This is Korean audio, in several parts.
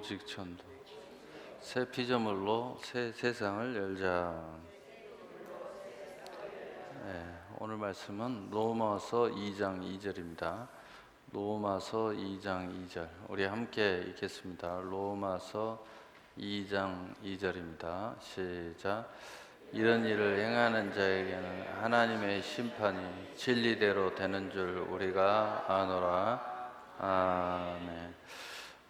직천도 새 피조물로 새 세상을 열자. 오늘 말씀은 로마서 2장 2절입니다. 로마서 2장 2절 우리 함께 읽겠습니다. 로마서 2장 2절입니다. 시작. 이런 일을 행하는 자에게는 하나님의 심판이 진리대로 되는 줄 우리가 아노라. 아멘.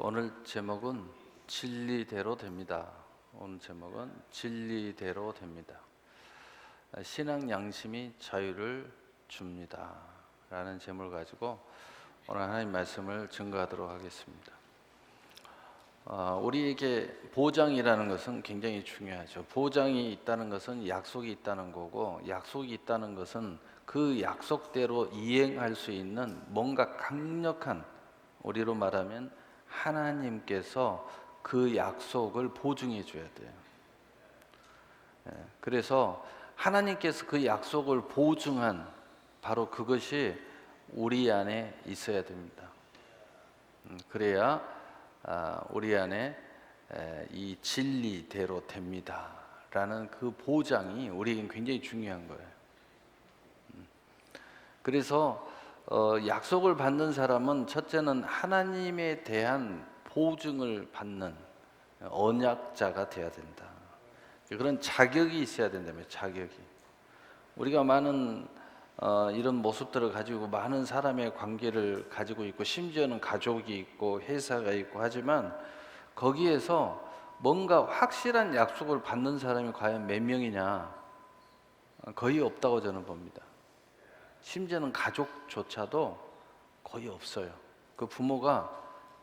오늘 제목은 진리대로 됩니다. 오늘 제목은 진리대로 됩니다. 신앙 양심이 자유를 줍니다 라는 제목을 가지고 오늘 하나님 말씀을 증거하도록 하겠습니다. 우리에게 보장이라는 것은 굉장히 중요하죠. 보장이 있다는 것은 약속이 있다는 거고, 약속이 있다는 것은 그 약속대로 이행할 수 있는 뭔가 강력한, 우리로 말하면 하나님께서 그 약속을 보증해 줘야 돼요. 그래서 하나님께서 그 약속을 보증한 바로 그것이 우리 안에 있어야 됩니다. 그래야 우리 안에 이 진리대로 됩니다 라는 그 보장이 우리에겐 굉장히 중요한 거예요. 그래서 약속을 받는 사람은 첫째는 하나님에 대한 보증을 받는 언약자가 돼야 된다. 그런 자격이 있어야 된다며. 자격이. 우리가 많은 이런 모습들을 가지고 많은 사람의 관계를 가지고 있고, 심지어는 가족이 있고 회사가 있고 하지만 거기에서 뭔가 확실한 약속을 받는 사람이 과연 몇 명이냐? 거의 없다고 저는 봅니다. 심지어는 가족조차도 거의 없어요. 그 부모가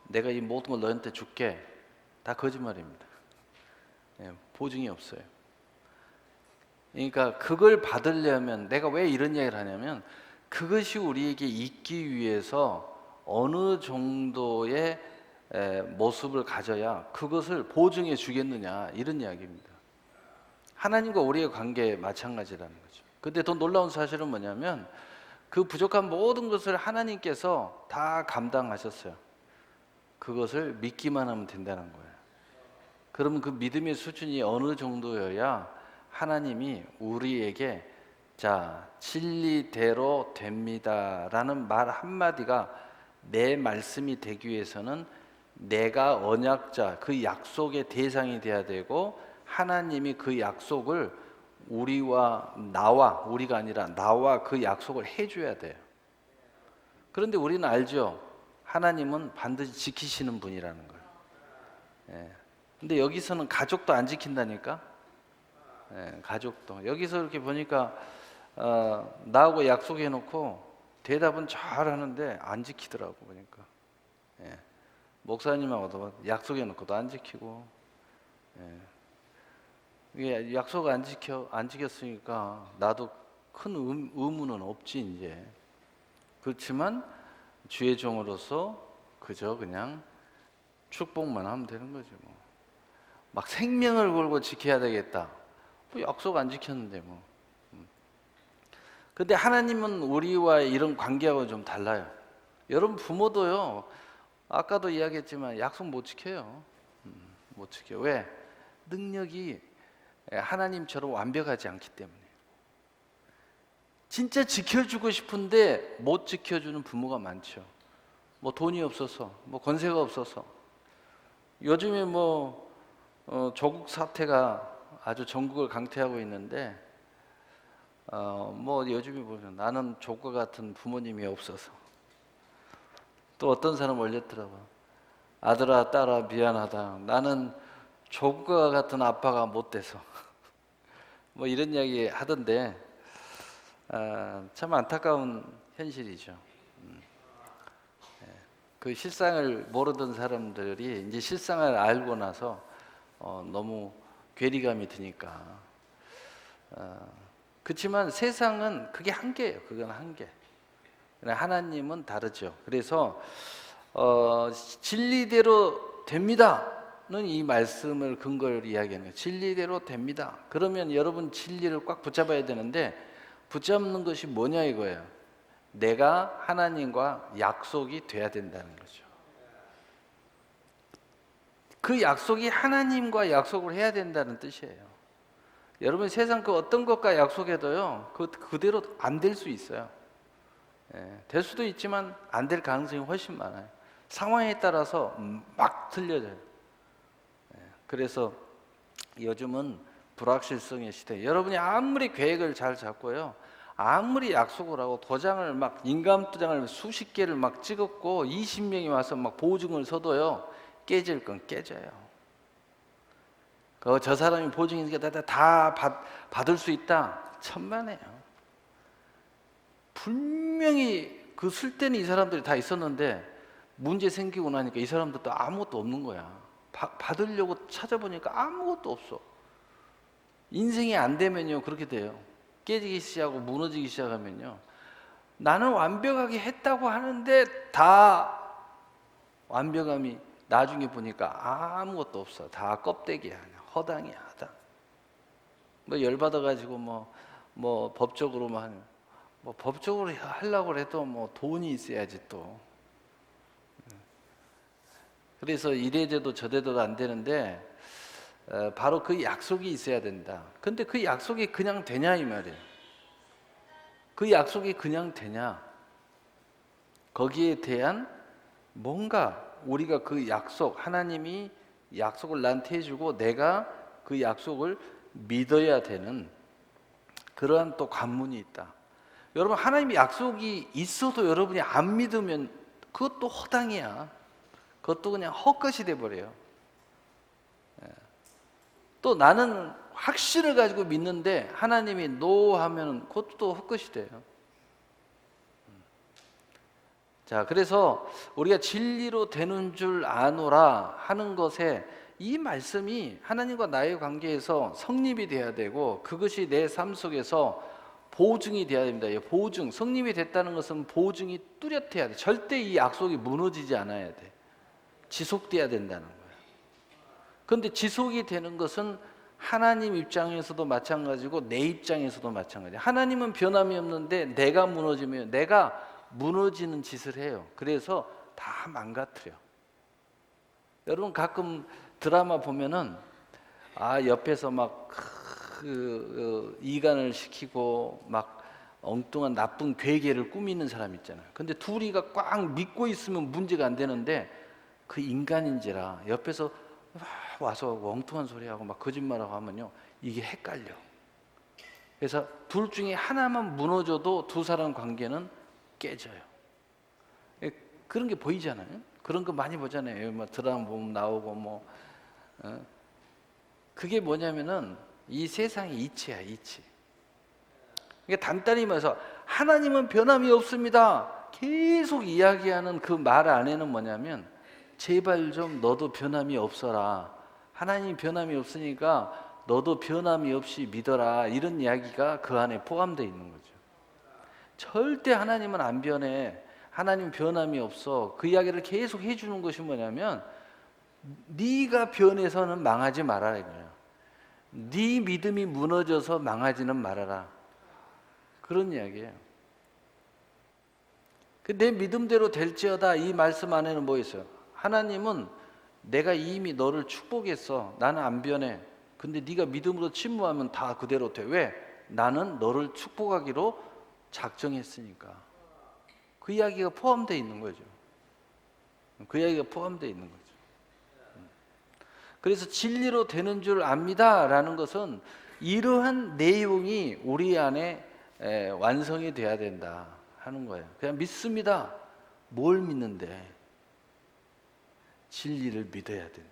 내가 이 모든 걸 너한테 줄게, 다 거짓말입니다. 보증이 없어요. 그러니까 그걸 받으려면, 내가 왜 이런 이야기를 하냐면, 그것이 우리에게 있기 위해서 어느 정도의 모습을 가져야 그것을 보증해 주겠느냐, 이런 이야기입니다. 하나님과 우리의 관계 마찬가지라는 거죠. 근데 더 놀라운 사실은 뭐냐면, 그 부족한 모든 것을 하나님께서 다 감당하셨어요. 그것을 믿기만 하면 된다는 거예요. 그러면 그 믿음의 수준이 어느 정도여야 하나님이 우리에게 자, 진리대로 됩니다 라는 말 한마디가 내 말씀이 되기 위해서는 내가 언약자, 그 약속의 대상이 돼야 되고, 하나님이 그 약속을 우리가 아니라 나와 그 약속을 해줘야 돼요. 그런데 우리는 알죠. 하나님은 반드시 지키시는 분이라는 걸. 근데 여기서는 가족도 안 지킨다니까. 가족도. 여기서 이렇게 보니까 나하고 약속해 놓고 대답은 잘 하는데 안 지키더라고 보니까. 목사님하고도 약속해 놓고도 안 지키고. 이게 약속 안 지켰으니까 나도 큰 의무는 없지 이제. 그렇지만 주의 종으로서 그저 그냥 축복만 하면 되는 거지 뭐. 막 생명을 걸고 지켜야 되겠다. 뭐 약속 안 지켰는데 뭐. 근데 하나님은 우리와 이런 관계하고 좀 달라요. 여러분 부모도요, 아까도 이야기했지만 약속 못 지켜요. 못 지켜요. 왜? 능력이 하나님처럼 완벽하지 않기 때문에. 진짜 지켜주고 싶은데 못 지켜주는 부모가 많죠. 뭐 돈이 없어서, 뭐 권세가 없어서. 요즘에 뭐 조국 사태가 아주 전국을 강타하고 있는데, 뭐 요즘에 보면 나는 조국과 같은 부모님이 없어서. 또 어떤 사람 올렸더라고. 아들아 딸아 미안하다, 나는 조국과 같은 아빠가 못 돼서. 뭐 이런 이야기 하던데, 참 안타까운 현실이죠. 그 실상을 모르던 사람들이 이제 실상을 알고 나서 너무 괴리감이 드니까. 그렇지만 세상은 그게 한계예요. 그건 한계. 하나님은 다르죠. 그래서 진리대로 됩니다는 이 말씀을 근거로 이야기하는 거예요. 진리대로 됩니다. 그러면 여러분 진리를 꽉 붙잡아야 되는데, 붙잡는 것이 뭐냐 이거예요. 내가 하나님과 약속이 돼야 된다는 거죠. 그 약속이 하나님과 약속을 해야 된다는 뜻이에요. 여러분 세상 그 어떤 것과 약속해도요, 그대로 안 될 수 있어요. 될 수도 있지만 안 될 가능성이 훨씬 많아요. 상황에 따라서 막 틀려져요. 그래서 요즘은 불확실성의 시대. 여러분이 아무리 계획을 잘 잡고요, 아무리 약속을 하고 도장을 막 인감도장을 수십 개를 막 찍었고 20명이 와서 막 보증을 서도요, 깨질 건 깨져요. 저 사람이 보증이니까 다 받을 수 있다? 천만에요. 분명히 그 쓸 때는 이 사람들이 다 있었는데 문제 생기고 나니까 이 사람들도 아무것도 없는 거야. 받으려고 찾아보니까 아무것도 없어. 인생이 안 되면요, 그렇게 돼요. 깨지기 시작하고 무너지기 시작하면요, 나는 완벽하게 했다고 하는데 다 완벽함이 나중에 보니까 아무것도 없어. 다 껍데기야. 허당이야, 허당. 뭐 열받아가지고 뭐 법적으로만 뭐 법적으로 하려고 해도 뭐 돈이 있어야지 또. 그래서 이래저래도 저래도 안 되는데 바로 그 약속이 있어야 된다. 근데 그 약속이 그냥 되냐 이 말이에요. 그 약속이 그냥 되냐? 거기에 대한 뭔가 우리가 그 약속, 하나님이 약속을 나한테 해주고 내가 그 약속을 믿어야 되는 그러한 또 관문이 있다. 여러분 하나님이 약속이 있어도 여러분이 안 믿으면 그것도 허당이야. 그것도 그냥 헛것이 돼버려요. 또 나는 확신을 가지고 믿는데 하나님이 노 하면 그것도 또 헛것이 돼요. 자, 그래서 우리가 진리로 되는 줄 아노라 하는 것에 이 말씀이 하나님과 나의 관계에서 성립이 돼야 되고 그것이 내 삶 속에서 보증이 돼야 됩니다. 보증, 성립이 됐다는 것은 보증이 뚜렷해야 돼. 절대 이 약속이 무너지지 않아야 돼. 지속돼야 된다는 거예요. 그런데 지속이 되는 것은 하나님 입장에서도 마찬가지고 내 입장에서도 마찬가지예요. 하나님은 변함이 없는데 내가 무너지면 내가 무너지는 짓을 해요. 그래서 다 망가뜨려. 여러분 가끔 드라마 보면은 옆에서 막 이간을 시키고 막 엉뚱한 나쁜 괴계를 꾸미는 사람 있잖아요. 근데 둘이가 꽉 믿고 있으면 문제가 안 되는데 그 인간인지라 옆에서 와서 엉뚱한 소리하고 막 거짓말하고 하면요, 이게 헷갈려. 그래서 둘 중에 하나만 무너져도 두 사람 관계는 깨져요. 그런 게 보이잖아요. 그런 거 많이 보잖아요. 뭐 드라마 보면 나오고 그게 뭐냐면은 이 세상의 이치야, 이치. 그러니까 단단히 말해서 하나님은 변함이 없습니다. 계속 이야기하는 그 말 안에는 뭐냐면 제발 좀 너도 변함이 없어라. 하나님 변함이 없으니까 너도 변함이 없이 믿어라. 이런 이야기가 그 안에 포함되어 있는 거죠. 절대 하나님은 안 변해. 하나님 변함이 없어. 그 이야기를 계속 해주는 것이 뭐냐면 네가 변해서는 망하지 말아라 이거예요. 네 믿음이 무너져서 망하지는 말아라. 그런 이야기예요. 내 믿음대로 될지어다 이 말씀 안에는 뭐 있어요? 하나님은 내가 이미 너를 축복했어. 나는 안 변해. 근데 네가 믿음으로 침묵하면 다 그대로 돼. 왜? 나는 너를 축복하기로 작정했으니까. 그 이야기가 포함되어 있는 거죠. 그 이야기가 포함되어 있는 거죠. 그래서 진리로 되는 줄 압니다라는 것은 이러한 내용이 우리 안에 완성이 돼야 된다 하는 거예요. 그냥 믿습니다. 뭘 믿는데? 진리를 믿어야 된다.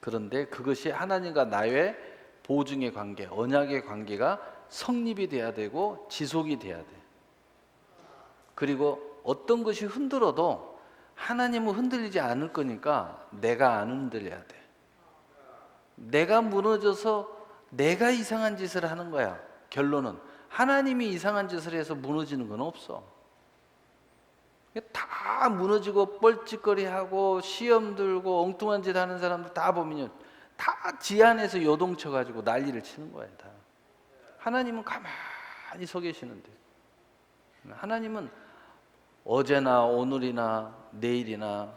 그런데 그것이 하나님과 나의 보증의 관계, 언약의 관계가 성립이 돼야 되고 지속이 돼야 돼. 그리고 어떤 것이 흔들어도 하나님은 흔들리지 않을 거니까 내가 안 흔들려야 돼. 내가 무너져서 내가 이상한 짓을 하는 거야. 결론은 하나님이 이상한 짓을 해서 무너지는 건 없어. 다 무너지고 뻘짓거리하고 시험 들고 엉뚱한 짓 하는 사람들 다 보면요, 다 지 안에서 요동쳐 가지고 난리를 치는 거예요. 다. 하나님은 가만히 서 계시는데, 하나님은 어제나 오늘이나 내일이나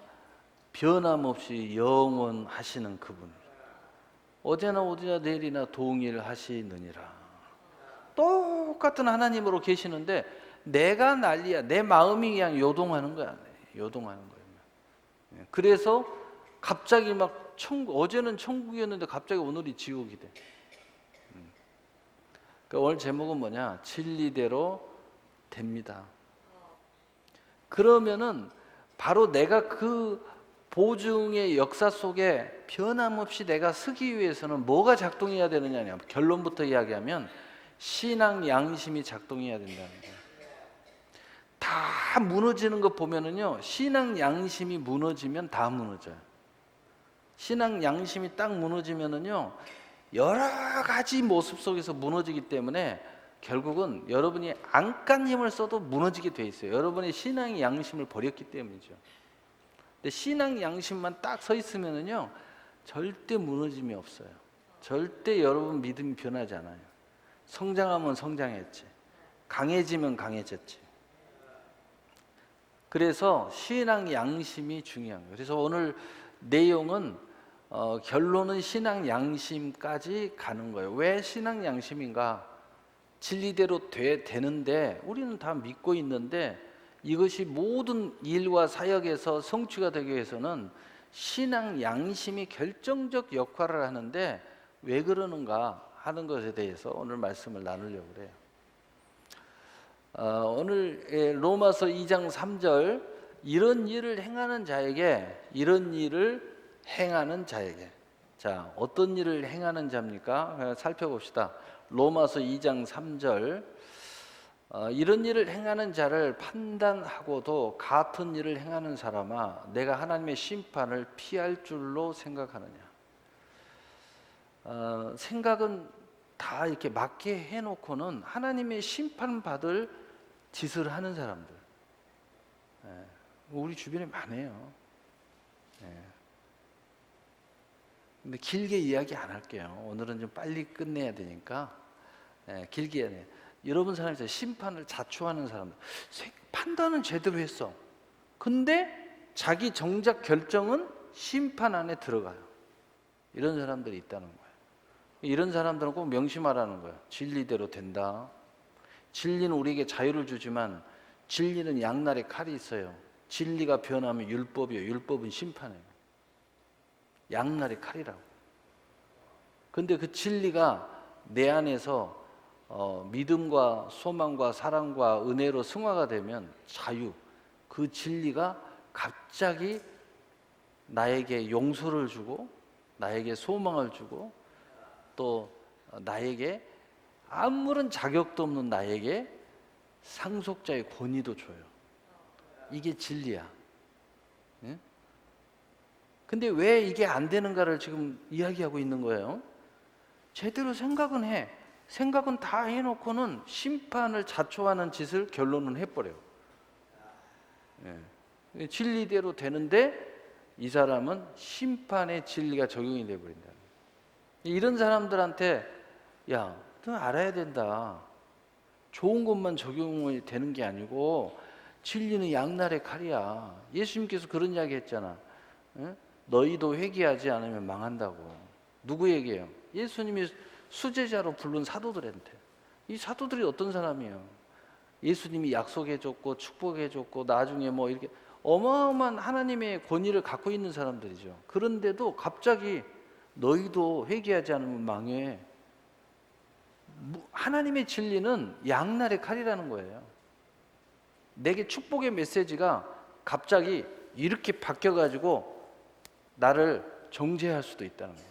변함없이 영원하시는 그분, 어제나 오늘이나 내일이나 동일하시느니라. 똑같은 하나님으로 계시는데 내가 난리야. 내 마음이 그냥 요동하는 거야. 요동하는 거예요. 그래서 갑자기 막 어제는 천국이었는데 갑자기 오늘이 지옥이 돼. 그러니까 오늘 제목은 뭐냐? 진리대로 됩니다. 그러면은 바로 내가 그 보증의 역사 속에 변함없이 내가 서기 위해서는 뭐가 작동해야 되느냐? 결론부터 이야기하면 신앙 양심이 작동해야 된다는 거예요. 다 무너지는 거 보면은요, 신앙 양심이 무너지면 다 무너져요. 신앙 양심이 딱 무너지면은요, 여러 가지 모습 속에서 무너지기 때문에 결국은 여러분이 안간 힘을 써도 무너지게 돼 있어요. 여러분의 신앙 양심을 버렸기 때문이죠. 근데 신앙 양심만 딱 서 있으면은요, 절대 무너짐이 없어요. 절대 여러분 믿음이 변하지 않아요. 성장하면 성장했지, 강해지면 강해졌지. 그래서 신앙 양심이 중요한 거예요. 그래서 오늘 내용은 결론은 신앙 양심까지 가는 거예요. 왜 신앙 양심인가? 진리대로 되는데 우리는 다 믿고 있는데 이것이 모든 일과 사역에서 성취가 되기 위해서는 신앙 양심이 결정적 역할을 하는데 왜 그러는가 하는 것에 대해서 오늘 말씀을 나누려고 그래요. 오늘 로마서 2장 3절, 이런 일을 행하는 자에게, 이런 일을 행하는 자에게. 자, 어떤 일을 행하는 자입니까? 살펴봅시다. 로마서 2장 3절, 이런 일을 행하는 자를 판단하고도 같은 일을 행하는 사람아, 내가 하나님의 심판을 피할 줄로 생각하느냐. 생각은 다 이렇게 맞게 해놓고는 하나님의 심판받을 짓을 하는 사람들, 우리 주변에 많아요. 근데 길게 이야기 안 할게요. 오늘은 좀 빨리 끝내야 되니까 길게 해야 돼요. 여러분 사람이 있어요. 심판을 자초하는 사람들, 판단은 제대로 했어. 근데 자기 정작 결정은 심판 안에 들어가요. 이런 사람들이 있다는 거예요. 이런 사람들은 꼭 명심하라는 거예요. 진리대로 된다. 진리는 우리에게 자유를 주지만 진리는 양날의 칼이 있어요. 진리가 변하면 율법이에요. 율법은 심판이에요. 양날의 칼이라고. 근데 그 진리가 내 안에서 믿음과 소망과 사랑과 은혜로 승화가 되면 자유, 그 진리가 갑자기 나에게 용서를 주고 나에게 소망을 주고 또 나에게 아무런 자격도 없는 나에게 상속자의 권위도 줘요. 이게 진리야. 근데 왜 이게 안 되는가를 지금 이야기하고 있는 거예요. 제대로 생각은 해. 생각은 다 해놓고는 심판을 자초하는 짓을 결론은 해버려요. 진리대로 되는데 이 사람은 심판의 진리가 적용이 돼버린다. 이런 사람들한테 야, 너 알아야 된다. 좋은 것만 적용이 되는 게 아니고 진리는 양날의 칼이야. 예수님께서 그런 이야기 했잖아. 너희도 회개하지 않으면 망한다고. 누구에게요? 예수님이 수제자로 부른 사도들한테. 이 사도들이 어떤 사람이에요? 예수님이 약속해줬고 축복해줬고 나중에 뭐 이렇게 어마어마한 하나님의 권위를 갖고 있는 사람들이죠. 그런데도 갑자기 너희도 회개하지 않으면 망해. 하나님의 진리는 양날의 칼이라는 거예요. 내게 축복의 메시지가 갑자기 이렇게 바뀌어가지고 나를 정죄할 수도 있다는 거예요.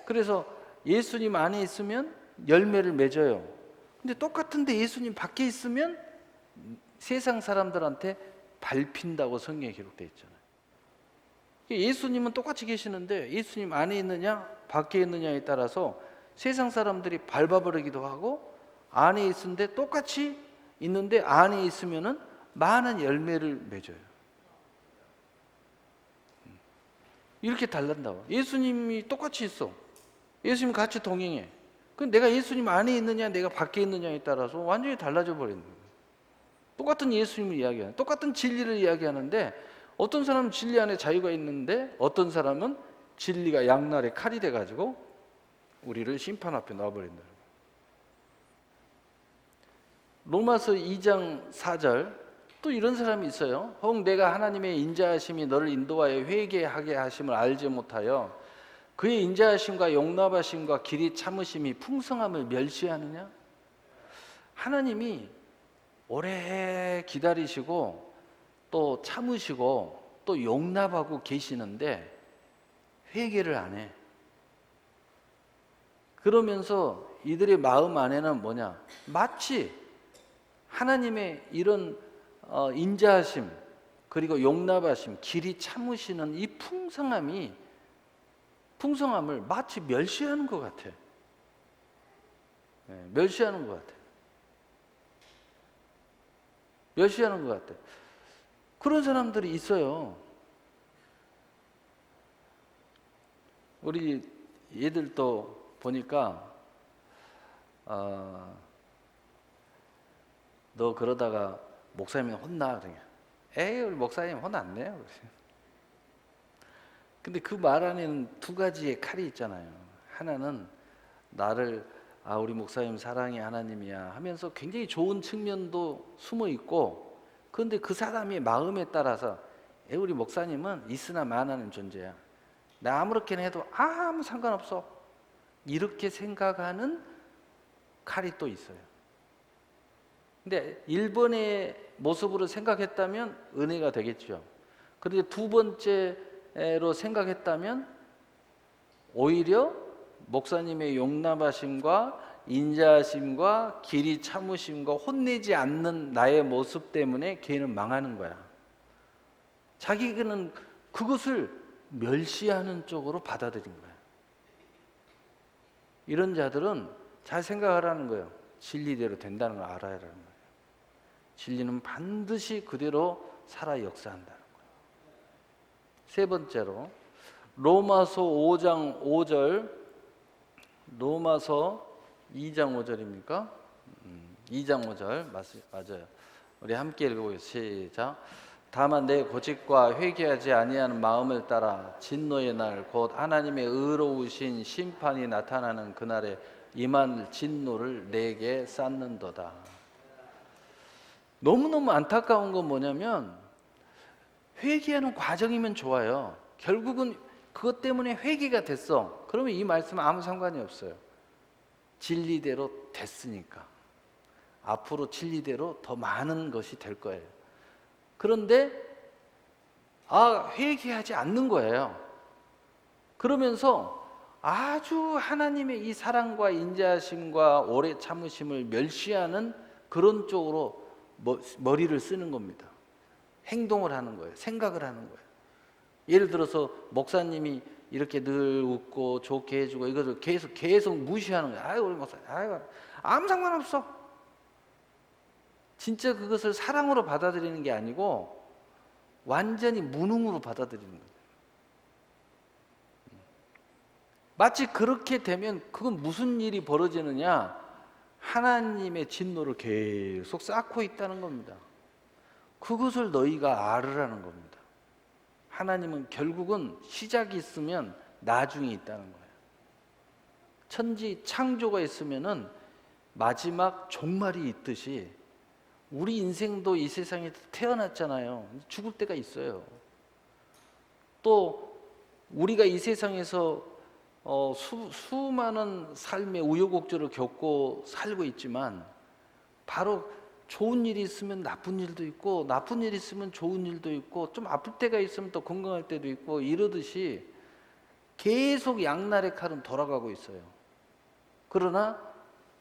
그래서 예수님 안에 있으면 열매를 맺어요. 근데 똑같은데 예수님 밖에 있으면 세상 사람들한테 밟힌다고 성경에 기록되어 있잖아요. 예수님은 똑같이 계시는데 예수님 안에 있느냐 밖에 있느냐에 따라서 세상 사람들이 밟아버리기도 하고, 안에 있는데 똑같이 있는데 안에 있으면은 많은 열매를 맺어요. 이렇게 달란다고. 예수님이 똑같이 있어. 예수님 같이 동행해. 그럼 내가 예수님 안에 있느냐 내가 밖에 있느냐에 따라서 완전히 달라져 버리는 거예요. 똑같은 예수님을 이야기하는, 똑같은 진리를 이야기하는데 어떤 사람은 진리 안에 자유가 있는데 어떤 사람은 진리가 양날의 칼이 돼가지고 우리를 심판 앞에 놔버린다. 로마서 2장 4절 또 이런 사람이 있어요. 혹 내가 하나님의 인자하심이 너를 인도하여 회개하게 하심을 알지 못하여 그의 인자하심과 용납하심과 길이 참으심이 풍성함을 멸시하느냐? 하나님이 오래 기다리시고 또 참으시고 또 용납하고 계시는데 회개를 안 해. 그러면서 이들의 마음 안에는 뭐냐? 마치 하나님의 이런 인자하심 그리고 용납하심, 길이 참으시는 이 풍성함을 마치 멸시하는 것 같아. 멸시하는 것 같아. 멸시하는 것 같아. 그런 사람들이 있어요. 우리 얘들도 보니까 너 그러다가 목사님이 혼나 그러냐. 에이 우리 목사님 혼 안 내요. 근데 그 말 안에는 두 가지의 칼이 있잖아요. 하나는 나를 우리 목사님 사랑의 하나님이야 하면서 굉장히 좋은 측면도 숨어 있고, 그런데 그 사람의 마음에 따라서 우리 목사님은 있으나 마나는 존재야. 나 아무렇게나 해도 아무 상관없어. 이렇게 생각하는 칼이 또 있어요. 근데 1번의 모습으로 생각했다면 은혜가 되겠죠. 그런데 두 번째로 생각했다면 오히려 목사님의 용납하심과 인자하심과 길이 참으심과 혼내지 않는 나의 모습 때문에 걔는 망하는 거야. 자기는 그것을 멸시하는 쪽으로 받아들인 거야. 이런 자들은 잘 생각하라는 거예요. 진리대로 된다는 걸 알아야 하는 거예요. 진리는 반드시 그대로 살아 역사한다는 거예요. 세 번째로 로마서 5장 5절, 로마서 2장 5절입니까? 2장 5절 맞아요. 우리 함께 읽어보겠습니다. 시작. 다만 내 고집과 회개하지 아니하는 마음을 따라 진노의 날 곧 하나님의 의로우신 심판이 나타나는 그날에 임한 진노를 내게 쌓는도다. 너무너무 안타까운 건 뭐냐면 회개하는 과정이면 좋아요. 결국은 그것 때문에 회개가 됐어. 그러면 이 말씀은 아무 상관이 없어요. 진리대로 됐으니까 앞으로 진리대로 더 많은 것이 될 거예요. 그런데 회개하지 않는 거예요. 그러면서 아주 하나님의 이 사랑과 인자하심과 오래 참으심을 멸시하는 그런 쪽으로 머리를 쓰는 겁니다. 행동을 하는 거예요. 생각을 하는 거예요. 예를 들어서 목사님이 이렇게 늘 웃고 좋게 해주고 이것을 계속 무시하는 거예요. 우리 목사님, 아무 상관없어. 진짜 그것을 사랑으로 받아들이는 게 아니고 완전히 무능으로 받아들이는 거예요. 마치 그렇게 되면 그건 무슨 일이 벌어지느냐? 하나님의 진노를 계속 쌓고 있다는 겁니다. 그것을 너희가 알으라는 겁니다. 하나님은 결국은 시작이 있으면 나중이 있다는 거예요. 천지 창조가 있으면은 마지막 종말이 있듯이 우리 인생도 이 세상에 태어났잖아요. 죽을 때가 있어요. 또 우리가 이 세상에서 수많은 삶의 우여곡절을 겪고 살고 있지만 바로 좋은 일이 있으면 나쁜 일도 있고 나쁜 일이 있으면 좋은 일도 있고 좀 아플 때가 있으면 또 건강할 때도 있고 이러듯이 계속 양날의 칼은 돌아가고 있어요. 그러나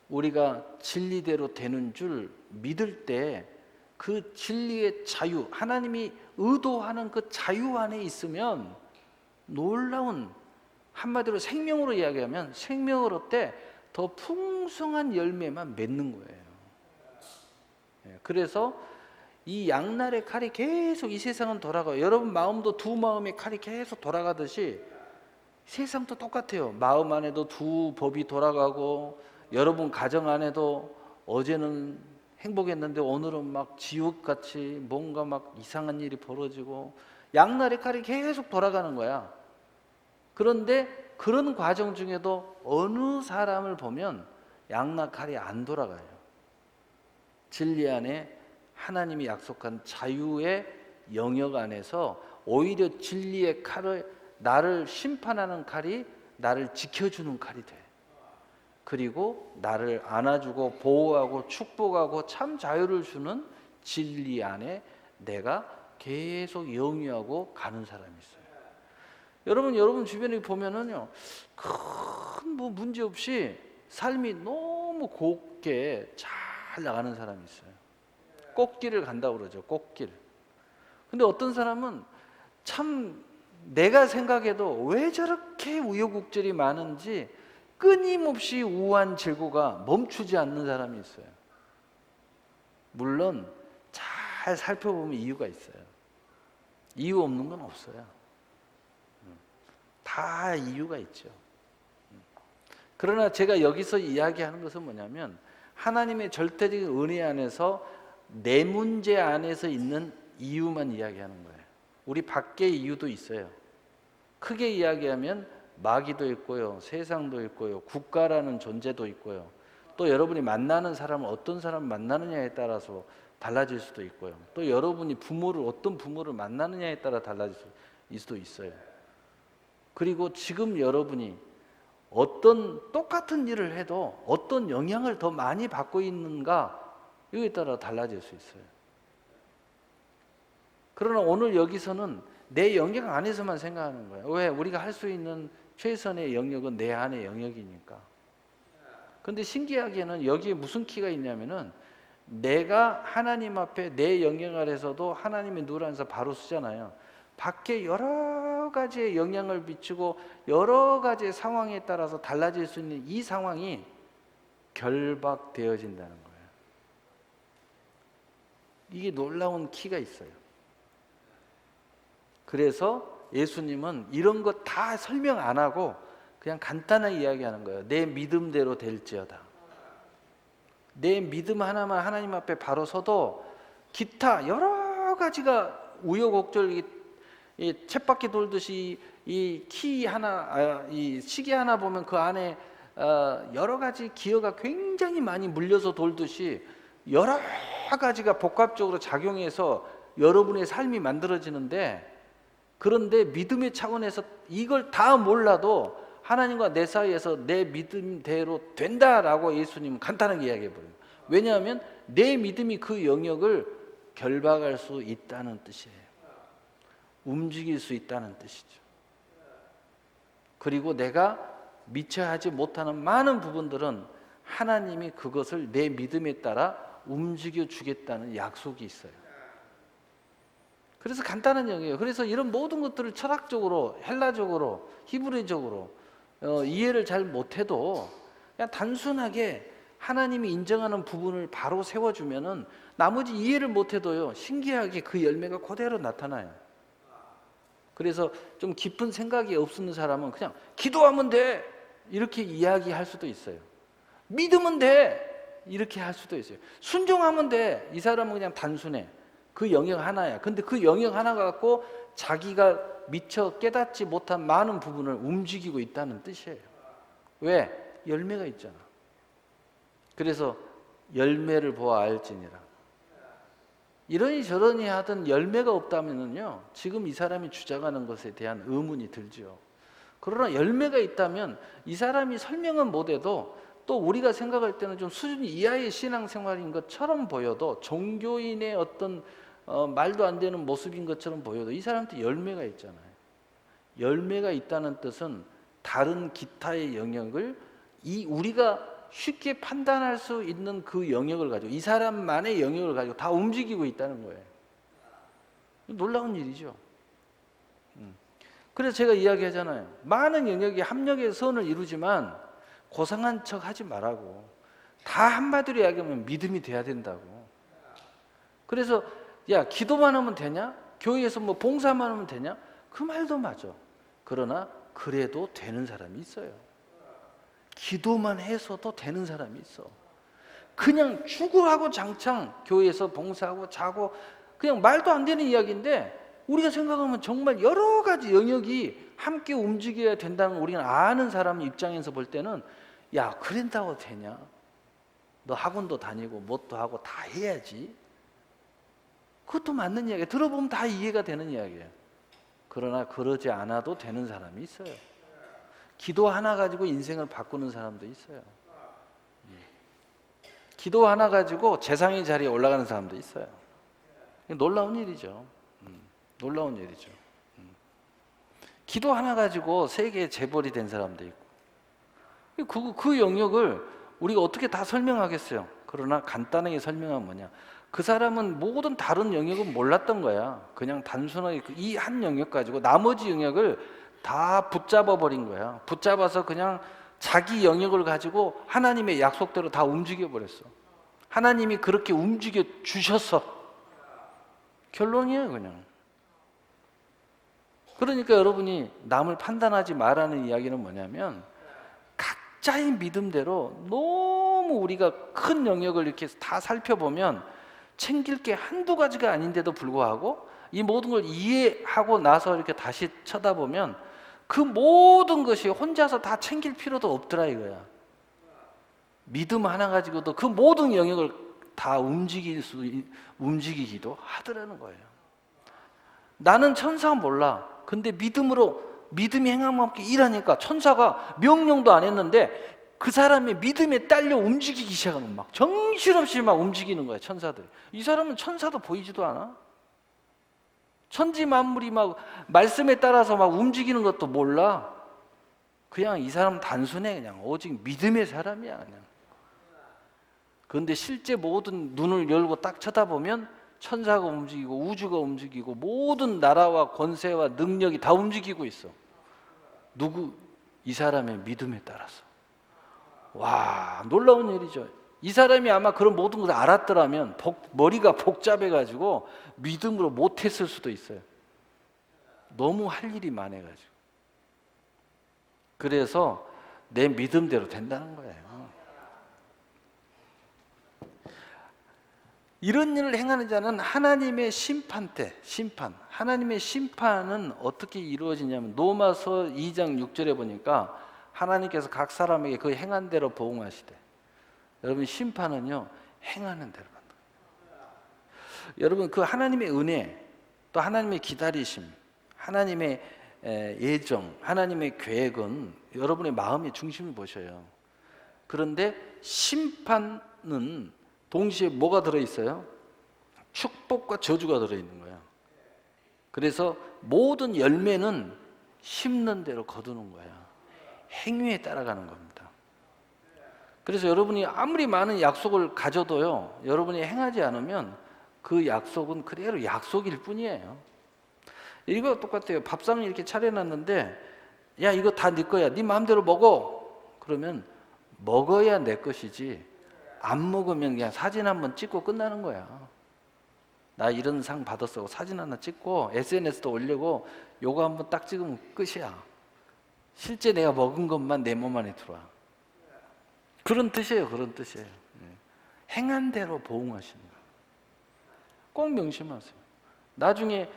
우리가 진리대로 되는 줄 믿을 때 그 진리의 자유, 하나님이 의도하는 그 자유 안에 있으면 놀라운, 한마디로 생명으로 이야기하면 생명을 얻되 더 풍성한 열매만 맺는 거예요. 그래서 이 양날의 칼이 계속 이 세상은 돌아가요. 여러분 마음도 두 마음의 칼이 계속 돌아가듯이 세상도 똑같아요. 마음 안에도 두 법이 돌아가고 여러분 가정 안에도 어제는 행복했는데 오늘은 막 지옥같이 뭔가 막 이상한 일이 벌어지고 양날의 칼이 계속 돌아가는 거야. 그런데 그런 과정 중에도 어느 사람을 보면 양날 칼이 안 돌아가요. 진리 안에 하나님이 약속한 자유의 영역 안에서 오히려 진리의 칼을, 나를 심판하는 칼이 나를 지켜주는 칼이 돼. 그리고 나를 안아주고 보호하고 축복하고 참 자유를 주는 진리 안에 내가 계속 영위하고 가는 사람이 있어요. 여러분 주변에 보면은요, 큰 뭐 문제 없이 삶이 너무 곱게 잘 나가는 사람이 있어요. 꽃길을 간다고 그러죠. 꽃길. 근데 어떤 사람은 참 내가 생각해도 왜 저렇게 우여곡절이 많은지 끊임없이 우한 질고가 멈추지 않는 사람이 있어요. 물론 잘 살펴보면 이유가 있어요. 이유 없는 건 없어요. 다 이유가 있죠. 그러나 제가 여기서 이야기하는 것은 뭐냐면 하나님의 절대적인 은혜 안에서 내 문제 안에서 있는 이유만 이야기하는 거예요. 우리 밖의 이유도 있어요. 크게 이야기하면 마귀도 있고요, 세상도 있고요, 국가라는 존재도 있고요, 또 여러분이 만나는 사람은 어떤 사람을 만나느냐에 따라서 달라질 수도 있고요, 또 여러분이 어떤 부모를 만나느냐에 따라 달라질 수도 있어요. 그리고 지금 여러분이 어떤 똑같은 일을 해도 어떤 영향을 더 많이 받고 있는가, 이거에 따라 달라질 수 있어요. 그러나 오늘 여기서는 내 영역 안에서만 생각하는 거예요. 왜? 우리가 할 수 있는 최선의 영역은 내 안의 영역이니까. 근데 신기하게는 여기에 무슨 키가 있냐면은 내가 하나님 앞에 내 영역 아래서도 하나님의 눈 안에서 바로 쓰잖아요. 밖에 여러 가지의 영향을 미치고 여러 가지의 상황에 따라서 달라질 수 있는 이 상황이 결박되어진다는 거예요. 이게 놀라운 키가 있어요. 그래서 예수님은 이런 것 다 설명 안 하고 그냥 간단하게 이야기하는 거예요. 내 믿음대로 될지어다. 내 믿음 하나만 하나님 앞에 바로 서도 기타 여러 가지가 우여곡절, 이 쳇바퀴 돌듯이 이 키 하나, 이 시계 하나 보면 그 안에 여러 가지 기어가 굉장히 많이 물려서 돌듯이 여러 가지가 복합적으로 작용해서 여러분의 삶이 만들어지는데, 그런데 믿음의 차원에서 이걸 다 몰라도 하나님과 내 사이에서 내 믿음대로 된다라고 예수님은 간단하게 이야기해 버려요. 왜냐하면 내 믿음이 그 영역을 결박할 수 있다는 뜻이에요. 움직일 수 있다는 뜻이죠. 그리고 내가 미처 하지 못하는 많은 부분들은 하나님이 그것을 내 믿음에 따라 움직여 주겠다는 약속이 있어요. 그래서 간단한 영역이에요. 그래서 이런 모든 것들을 철학적으로, 헬라적으로, 히브리적으로 이해를 잘 못해도 그냥 단순하게 하나님이 인정하는 부분을 바로 세워주면은 나머지 이해를 못해도요, 신기하게 그 열매가 그대로 나타나요. 그래서 좀 깊은 생각이 없는 사람은 그냥 기도하면 돼 이렇게 이야기할 수도 있어요. 믿으면 돼 이렇게 할 수도 있어요. 순종하면 돼. 이 사람은 그냥 단순해. 그 영역 하나야. 근데 그 영역 하나 갖고 자기가 미처 깨닫지 못한 많은 부분을 움직이고 있다는 뜻이에요. 왜? 열매가 있잖아. 그래서 열매를 보아 알지니라. 이러니 저러니 하던 열매가 없다면요, 지금 이 사람이 주장하는 것에 대한 의문이 들죠. 그러나 열매가 있다면 이 사람이 설명은 못해도 또 우리가 생각할 때는 좀 수준 이하의 신앙생활인 것처럼 보여도, 종교인의 어떤 말도 안 되는 모습인 것처럼 보여도 이 사람한테 열매가 있잖아요. 열매가 있다는 뜻은 다른 기타의 영역을 우리가 쉽게 판단할 수 있는 그 영역을 가지고, 이 사람만의 영역을 가지고 다 움직이고 있다는 거예요. 놀라운 일이죠. 그래서 제가 이야기하잖아요. 많은 영역이 합력의 선을 이루지만 고상한 척 하지 말라고. 다 한마디로 이야기하면 믿음이 돼야 된다고. 그래서 야, 기도만 하면 되냐? 교회에서 뭐 봉사만 하면 되냐? 그 말도 맞아. 그러나 그래도 되는 사람이 있어요. 기도만 해서도 되는 사람이 있어. 그냥 추구하고 장창 교회에서 봉사하고 자고, 그냥 말도 안 되는 이야기인데 우리가 생각하면 정말 여러 가지 영역이 함께 움직여야 된다는 걸 우리가 아는 사람 입장에서 볼 때는 야, 그런다고 되냐? 너 학원도 다니고 뭣도 하고 다 해야지. 그것도 맞는 이야기야. 들어보면 다 이해가 되는 이야기예요. 그러나 그러지 않아도 되는 사람이 있어요. 기도 하나 가지고 인생을 바꾸는 사람도 있어요. 기도 하나 가지고 재상의 자리에 올라가는 사람도 있어요. 놀라운 일이죠. 놀라운 일이죠. 기도 하나 가지고 세계의 재벌이 된 사람도 있고, 그 영역을 우리가 어떻게 다 설명하겠어요? 그러나 간단하게 설명하면 뭐냐? 그 사람은 모든 다른 영역은 몰랐던 거야. 그냥 단순하게 이 한 영역 가지고 나머지 영역을 다 붙잡아 버린 거야. 붙잡아서 그냥 자기 영역을 가지고 하나님의 약속대로 다 움직여 버렸어. 하나님이 그렇게 움직여 주셨어. 결론이에요, 그냥. 그러니까 여러분이 남을 판단하지 말라는 이야기는 뭐냐면, 각자의 믿음대로 너무 우리가 큰 영역을 이렇게 다 살펴보면 챙길 게 한두 가지가 아닌데도 불구하고 이 모든 걸 이해하고 나서 이렇게 다시 쳐다보면 그 모든 것이 혼자서 다 챙길 필요도 없더라 이거야. 믿음 하나 가지고도 그 모든 영역을 다 움직이기도 하더라는 거예요. 나는 천사 몰라. 근데 믿음이 행함과 함께 일하니까 천사가 명령도 안 했는데 그 사람의 믿음에 딸려 움직이기 시작하는, 막 정신없이 막 움직이는 거야, 천사들이. 이 사람은 천사도 보이지도 않아. 천지 만물이 막 말씀에 따라서 막 움직이는 것도 몰라. 그냥 이 사람은 단순해. 그냥 오직 믿음의 사람이야, 그냥. 그런데 실제 모든 눈을 열고 딱 쳐다보면 천사가 움직이고 우주가 움직이고 모든 나라와 권세와 능력이 다 움직이고 있어. 이 사람의 믿음에 따라서. 와, 놀라운 일이죠. 이 사람이 아마 그런 모든 것을 알았더라면 머리가 복잡해가지고 믿음으로 못했을 수도 있어요. 너무 할 일이 많아가지고. 그래서 내 믿음대로 된다는 거예요. 이런 일을 행하는 자는 하나님의 하나님의 심판은 어떻게 이루어지냐면 로마서 2장 6절에 보니까 하나님께서 각 사람에게 그 행한 대로 보응하시되. 여러분, 심판은요 행하는 대로 받는 거예요. 여러분, 그 하나님의 은혜, 또 하나님의 기다리심, 하나님의 예정, 하나님의 계획은 여러분의 마음의 중심을 보셔요. 그런데 심판은 동시에 뭐가 들어있어요? 축복과 저주가 들어있는 거예요. 그래서 모든 열매는 심는 대로 거두는 거예요. 행위에 따라가는 겁니다. 그래서 여러분이 아무리 많은 약속을 가져도요, 여러분이 행하지 않으면 그 약속은 그대로 약속일 뿐이에요. 이거 똑같아요. 밥상을 이렇게 차려놨는데 야, 이거 다 네 거야. 네 마음대로 먹어. 그러면 먹어야 내 것이지 안 먹으면 그냥 사진 한번 찍고 끝나는 거야. 나 이런 상 받았어. 사진 하나 찍고 SNS도 올리고 요거 한번 딱 찍으면 끝이야. 실제 내가 먹은 것만 내 몸 안에 들어와. 그런 뜻이에요. 그런 뜻이에요. 행한 대로 보응하시는 거예요. 꼭 명심하세요. 나중에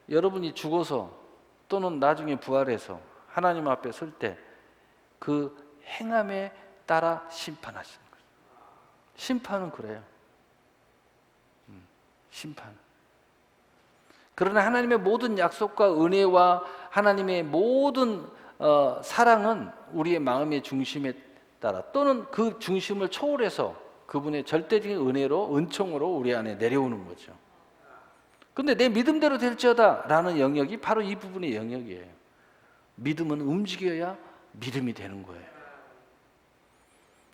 여러분이 죽어서 또는 나중에 부활해서 하나님 앞에 설 때 그 행함에 따라 심판하시는 거예요. 심판은 그래요. 심판. 그러나 하나님의 모든 약속과 은혜와 하나님의 모든 사랑은 우리의 마음의 중심에 따라 또는 그 중심을 초월해서 그분의 절대적인 은혜로, 은총으로 우리 안에 내려오는 거죠. 근데 내 믿음대로 될지어다 라는 영역이 바로 이 부분의 영역이에요. 믿음은 움직여야 믿음이 되는 거예요.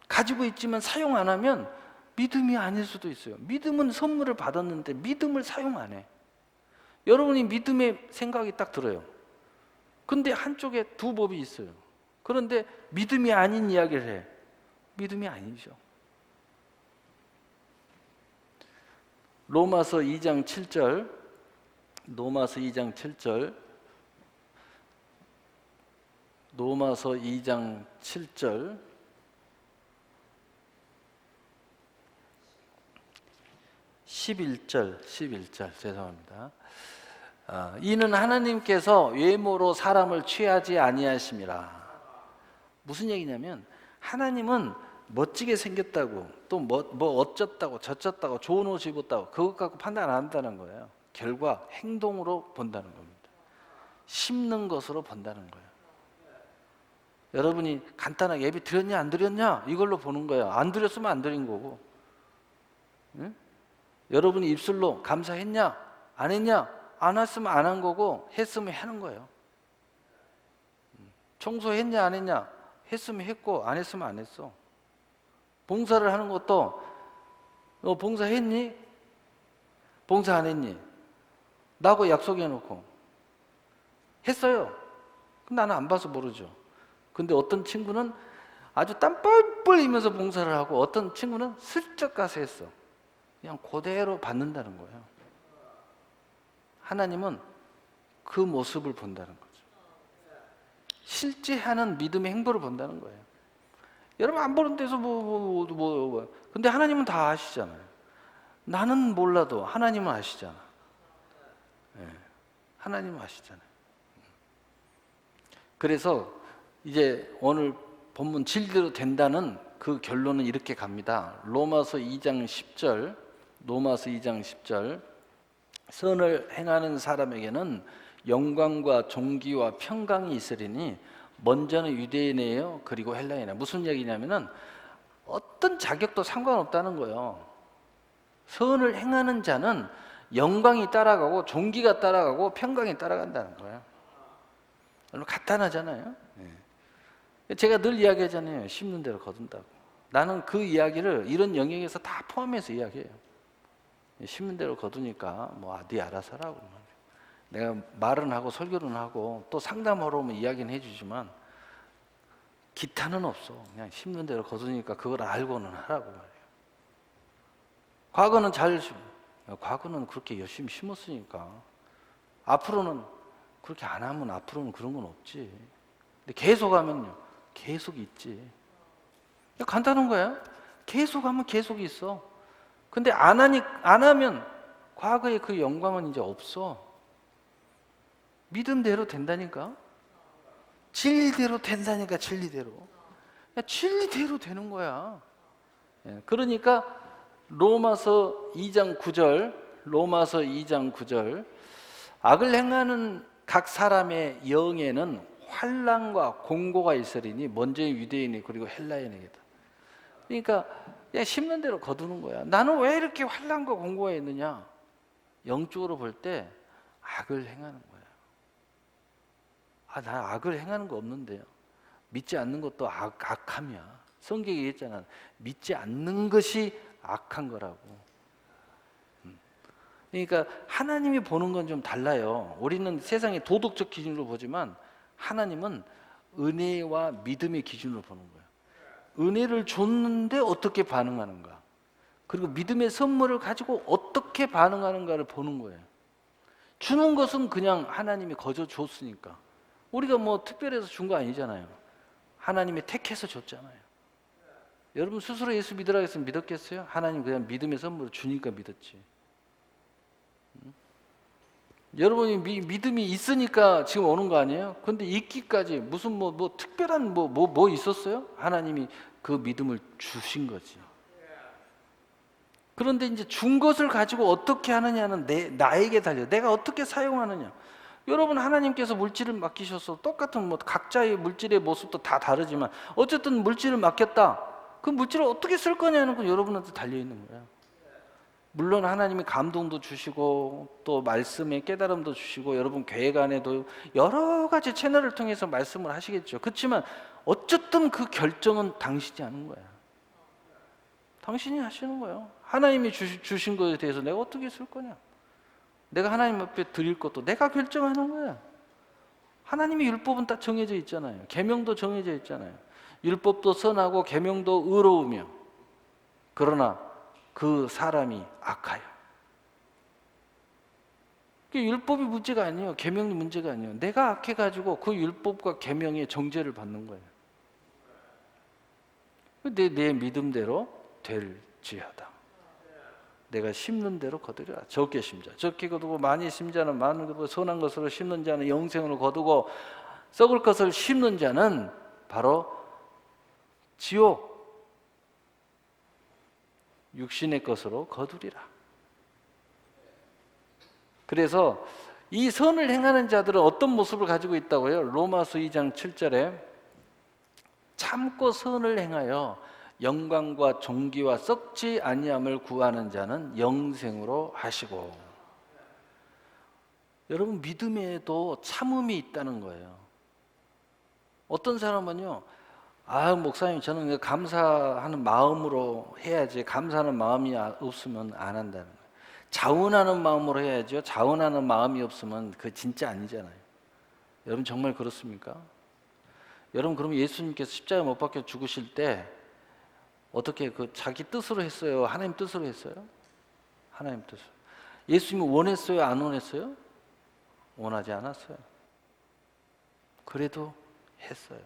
가지고 있지만 사용 안 하면 믿음이 아닐 수도 있어요. 믿음은 선물을 받았는데 믿음을 사용 안 해. 여러분이 믿음의 생각이 딱 들어요. 근데 한쪽에 두 법이 있어요. 그런데 믿음이 아닌 이야기를 해. 믿음이 아니죠. 로마서 2장 7절, 로마서 2장 7절, 로마서 2장 7절, 11절, 죄송합니다. 이는 하나님께서 외모로 사람을 취하지 아니하심이라. 무슨 얘기냐면 하나님은 멋지게 생겼다고 또 뭐 어쩌다고 저쩌다고 좋은 옷 입었다고 그것 갖고 판단 안 한다는 거예요. 결과 행동으로 본다는 겁니다. 심는 것으로 본다는 거예요. 여러분이 간단하게 예배 드렸냐 안 드렸냐 이걸로 보는 거예요. 안 드렸으면 안 드린 거고, 응? 여러분이 입술로 감사했냐 안 했냐 안 했으면 안 한 거고 했으면 하는 거예요. 청소했냐 안 했냐 했으면 했고 안 했으면 안 했어. 봉사를 하는 것도 너 봉사했니? 봉사 안 했니? 나하고 약속해 놓고 했어요. 나는 안 봐서 모르죠. 근데 어떤 친구는 아주 땀 뻘뻘 흘리면서 봉사를 하고 어떤 친구는 슬쩍 가서 했어. 그냥 그대로 받는다는 거예요. 하나님은 그 모습을 본다는 거죠. 실제 하는 믿음의 행보를 본다는 거예요. 여러분 안 보는 데서 근데 하나님은 다 아시잖아요. 나는 몰라도 하나님은 아시잖아. 네. 하나님은 아시잖아요. 그래서 이제 오늘 본문 진리대로 된다는 그 결론은 이렇게 갑니다. 로마서 2장 10절, 로마서 2장 10절. 선을 행하는 사람에게는 영광과 존귀와 평강이 있으리니 먼저는 유대인이에요. 그리고 헬라인이에요. 무슨 얘기냐면은 어떤 자격도 상관없다는 거예요. 선을 행하는 자는 영광이 따라가고 존귀가 따라가고 평강이 따라간다는 거예요. 여러분 간단하잖아요. 제가 늘 이야기하잖아요. 심는 대로 거둔다고. 나는 그 이야기를 이런 영역에서 다 포함해서 이야기해요. 심는 대로 거두니까 네 알아서 하라고. 내가 말은 하고 설교는 하고 또 상담하러 오면 이야기는 해주지만 기타는 없어. 그냥 심는 대로 거두니까 그걸 알고는 하라고 말이에요. 과거는 과거는 그렇게 열심히 심었으니까 앞으로는 그렇게 안 하면 앞으로는 그런 건 없지. 근데 계속 하면요, 계속 있지. 간단한 거예요. 계속 하면 계속 있어. 근데 안 하면 과거의 그 영광은 이제 없어. 믿음대로 된다니까. 진리대로 된다니까. 진리대로 되는 거야. 그러니까 로마서 2장 9절 악을 행하는 각 사람의 영에는 환난과 공고가 있으리니 먼저 유대인이 그리고 헬라인에게다. 그러니까 그냥 심는 대로 거두는 거야. 나는 왜 이렇게 환난과 공고가 있느냐? 영적으로 볼 때 악을 행하는 거야. 나 악을 행하는 거 없는데요. 믿지 않는 것도 악함이야. 성경에 얘기했잖아. 믿지 않는 것이 악한 거라고. 그러니까 하나님이 보는 건 좀 달라요. 우리는 세상의 도덕적 기준으로 보지만 하나님은 은혜와 믿음의 기준으로 보는 거예요. 은혜를 줬는데 어떻게 반응하는가, 그리고 믿음의 선물을 가지고 어떻게 반응하는가를 보는 거예요. 주는 것은 그냥 하나님이 거저 줬으니까 우리가 특별해서 준 거 아니잖아요. 하나님이 택해서 줬잖아요. 여러분 스스로 예수 믿으라고 했으면 믿었겠어요? 하나님 그냥 믿음의 선물을 주니까 믿었지. 여러분이 믿음이 있으니까 지금 오는 거 아니에요? 근데 있기까지 무슨 특별한 있었어요? 하나님이 그 믿음을 주신 거지. 그런데 이제 준 것을 가지고 어떻게 하느냐는 나에게 달려. 내가 어떻게 사용하느냐. 여러분 하나님께서 물질을 맡기셔서 똑같은 각자의 물질의 모습도 다 다르지만 어쨌든 물질을 맡겼다. 그 물질을 어떻게 쓸 거냐는 건 여러분한테 달려 있는 거예요. 물론 하나님이 감동도 주시고 또 말씀의 깨달음도 주시고 여러분 계획 안에도 여러 가지 채널을 통해서 말씀을 하시겠죠. 그렇지만 어쨌든 그 결정은 당신이 하는 거야. 당신이 하시는 거예요. 하나님이 주신 것에 대해서 내가 어떻게 쓸 거냐. 내가 하나님 앞에 드릴 것도 내가 결정하는 거야. 하나님의 율법은 다 정해져 있잖아요. 계명도 정해져 있잖아요. 율법도 선하고 계명도 의로우며 그러나 그 사람이 악하여. 율법이 문제가 아니에요. 계명이 문제가 아니에요. 내가 악해가지고 그 율법과 계명의 정죄를 받는 거예요. 내 믿음대로 될지어다. 내가 심는 대로 거두리라. 적게 심자 적게 거두고 많이 심자는 많은 거두고 선한 것으로 심는 자는 영생으로 거두고 썩을 것을 심는 자는 바로 지옥 육신의 것으로 거두리라. 그래서 이 선을 행하는 자들은 어떤 모습을 가지고 있다고요? 로마서 2장 7절에 참고 선을 행하여 영광과 존귀와 썩지 아니함을 구하는 자는 영생으로 하시고. 여러분, 믿음에도 참음이 있다는 거예요. 어떤 사람은요, 목사님 저는 감사하는 마음으로 해야지, 감사하는 마음이 없으면 안 한다는 거예요. 자원하는 마음으로 해야죠. 자원하는 마음이 없으면 그 진짜 아니잖아요. 여러분 정말 그렇습니까? 여러분, 그럼 예수님께서 십자가에 못 박혀 죽으실 때 어떻게 자기 뜻으로 했어요? 하나님 뜻으로 했어요? 하나님 뜻으로. 예수님이 원했어요? 안 원했어요? 원하지 않았어요. 그래도 했어요.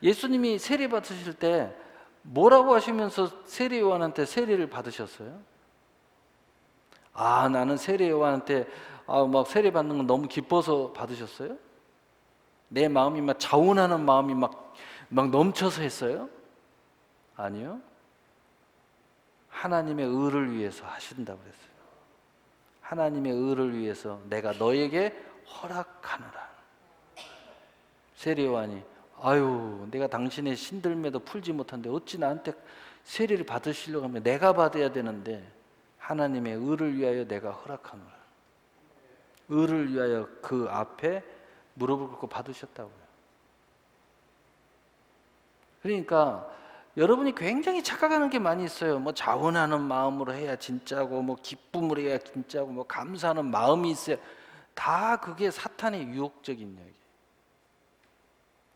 예수님이 세례 받으실 때 뭐라고 하시면서 세례 요한한테 세례를 받으셨어요? 나는 세례 요한한테 막 세례 받는 건 너무 기뻐서 받으셨어요? 내 마음이 막 자원하는 마음이 막 넘쳐서 했어요? 아니요. 하나님의 의를 위해서 하신다고 그랬어요. 하나님의 의를 위해서 내가 너에게 허락하노라. 세례 요한이 내가 당신의 신들매도 풀지 못한데 어찌 나한테 세례를 받으시려고 하면 내가 받아야 되는데 하나님의 의를 위하여 내가 허락하노라. 의를 위하여 그 앞에 무릎을 꿇고 받으셨다고요. 그러니까 여러분이 굉장히 착각하는 게 많이 있어요. 뭐 자원하는 마음으로 해야 진짜고, 뭐 기쁨으로 해야 진짜고, 뭐 감사하는 마음이 있어야. 다 그게 사탄의 유혹적인 얘기.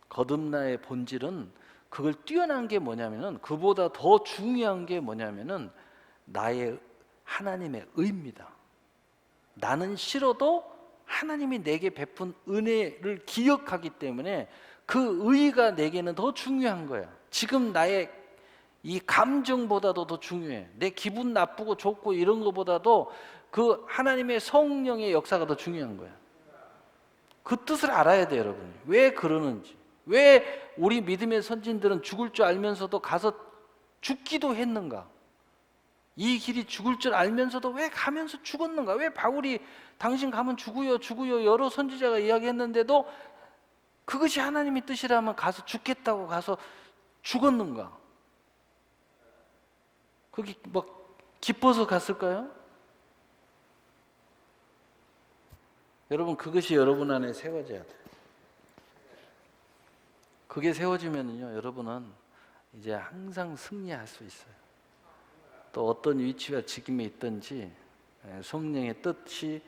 거듭나의 본질은 그걸 뛰어난 게 뭐냐면은, 그보다 더 중요한 게 뭐냐면은 나의 하나님의 의입니다. 나는 싫어도 하나님이 내게 베푼 은혜를 기억하기 때문에 그 의가 내게는 더 중요한 거야. 지금 나의 이 감정보다도 더 중요해. 내 기분 나쁘고 좋고 이런 것보다도 그 하나님의 성령의 역사가 더 중요한 거야. 그 뜻을 알아야 돼요, 여러분. 왜 그러는지. 왜 우리 믿음의 선진들은 죽을 줄 알면서도 가서 죽기도 했는가? 이 길이 죽을 줄 알면서도 왜 가면서 죽었는가? 왜 바울이 당신 가면 죽어요 여러 선지자가 이야기했는데도 그것이 하나님의 뜻이라면 가서 죽겠다고 가서 죽었는가? 그게 막 기뻐서 갔을까요? 여러분, 그것이 여러분 안에 세워져야 돼요. 그게 세워지면요, 여러분은 이제 항상 승리할 수 있어요. 또 어떤 위치와 직임에 있든지 성령의 뜻이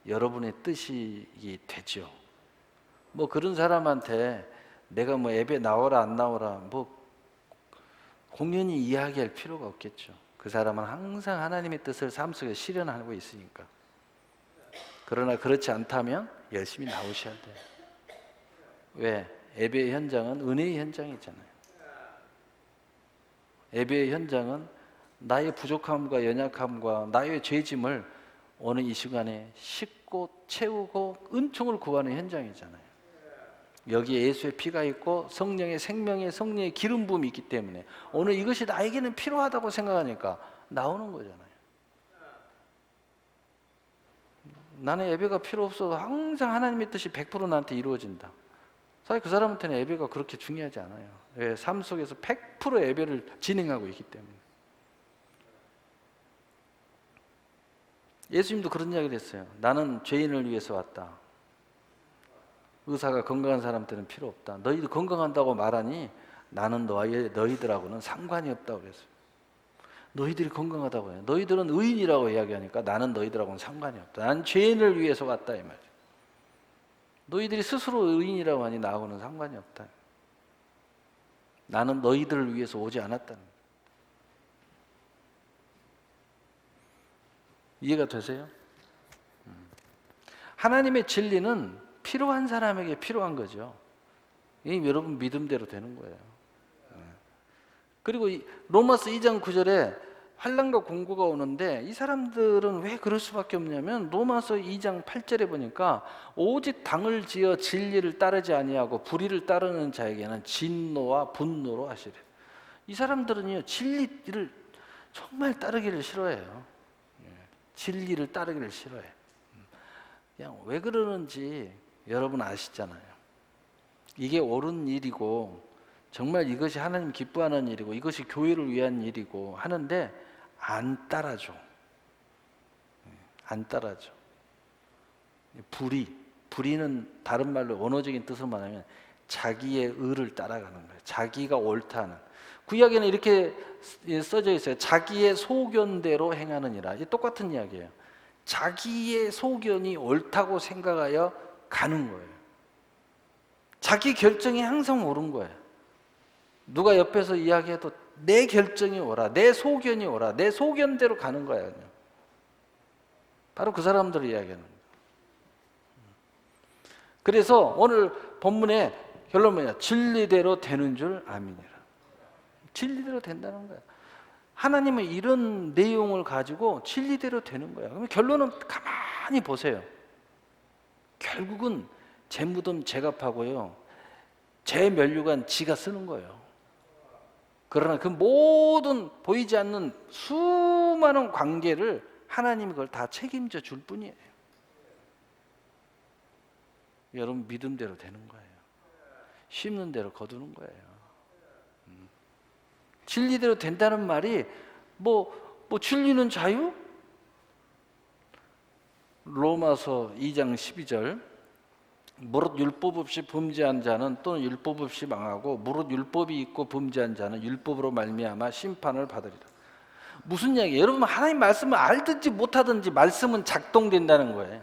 여러분의 뜻이 되죠. 뭐 그런 사람한테 내가 뭐 예배 나오라 안 나오라 뭐 공연히 이야기할 필요가 없겠죠. 그 사람은 항상 하나님의 뜻을 삶 속에 실현하고 있으니까. 그러나 그렇지 않다면 열심히 나오셔야 돼요. 왜? 예배의 현장은 은혜의 현장이잖아요. 예배의 현장은 나의 부족함과 연약함과 나의 죄짐을 오늘 이 시간에 씻고 채우고 은총을 구하는 현장이잖아요. 여기에 예수의 피가 있고 성령의 생명의 성령의 기름 부음이 있기 때문에 오늘 이것이 나에게는 필요하다고 생각하니까 나오는 거잖아요. 나는 예배가 필요 없어도 항상 하나님의 뜻이 100% 나한테 이루어진다. 사실 그 사람한테는 예배가 그렇게 중요하지 않아요. 왜? 삶 속에서 100% 예배를 진행하고 있기 때문에. 예수님도 그런 이야기를 했어요. 나는 죄인을 위해서 왔다. 의사가 건강한 사람한테는 필요 없다. 너희들 건강한다고 말하니 나는 너희들하고는 상관이 없다고 그랬어요. 너희들이 건강하다고 해요. 너희들은 의인이라고 이야기하니까 나는 너희들하고는 상관이 없다. 난 죄인을 위해서 왔다 이 말이에요. 너희들이 스스로 의인이라고 하니 나하고는 상관이 없다. 나는 너희들을 위해서 오지 않았다는 거예요. 이해가 되세요? 하나님의 진리는 필요한 사람에게 필요한 거죠. 이 여러분 믿음대로 되는 거예요. 그리고 로마서 2장 9절에 환난과 공고가 오는데 이 사람들은 왜 그럴 수밖에 없냐면 로마서 2장 8절에 보니까 오직 당을 지어 진리를 따르지 아니하고 불의를 따르는 자에게는 진노와 분노로 하시래. 이 사람들은요 진리를 정말 따르기를 싫어해요. 진리를 따르기를 싫어해. 그냥 왜 그러는지 여러분 아시잖아요. 이게 옳은 일이고 정말 이것이 하나님 기뻐하는 일이고 이것이 교회를 위한 일이고 하는데 안 따라줘. 안 따라줘. 불의는 다른 말로 언어적인 뜻으로 말하면 자기의 의를 따라가는 거예요. 자기가 옳다는. 구약에는 이렇게 써져 있어요. 자기의 소견대로 행하느니라. 이 똑같은 이야기예요. 자기의 소견이 옳다고 생각하여 가는 거예요. 자기 결정이 항상 옳은 거예요. 누가 옆에서 이야기해도 내 결정이 옳아, 내 소견이 옳아, 내 소견대로 가는 거야. 그냥. 바로 그 사람들을 이야기하는 거예요. 그래서 오늘 본문의 결론 뭐냐? 진리대로 되는 줄 아미니라. 진리대로 된다는 거야. 하나님은 이런 내용을 가지고 진리대로 되는 거야. 그러면 결론은 가만히 보세요. 결국은 제 무덤 제갑하고요, 제 면류관 지가 쓰는 거예요. 그러나 그 모든 보이지 않는 수많은 관계를 하나님이 그걸 다 책임져 줄 뿐이에요. 여러분 믿음대로 되는 거예요. 심는 대로 거두는 거예요. 진리대로 된다는 말이 뭐 진리는 자유? 로마서 2장 12절 무릇 율법 없이 범죄한 자는 또는 율법 없이 망하고 무릇 율법이 있고 범죄한 자는 율법으로 말미암아 심판을 받으리라. 무슨 이야기예요? 여러분 하나님 말씀을 알든지 못하든지 말씀은 작동된다는 거예요.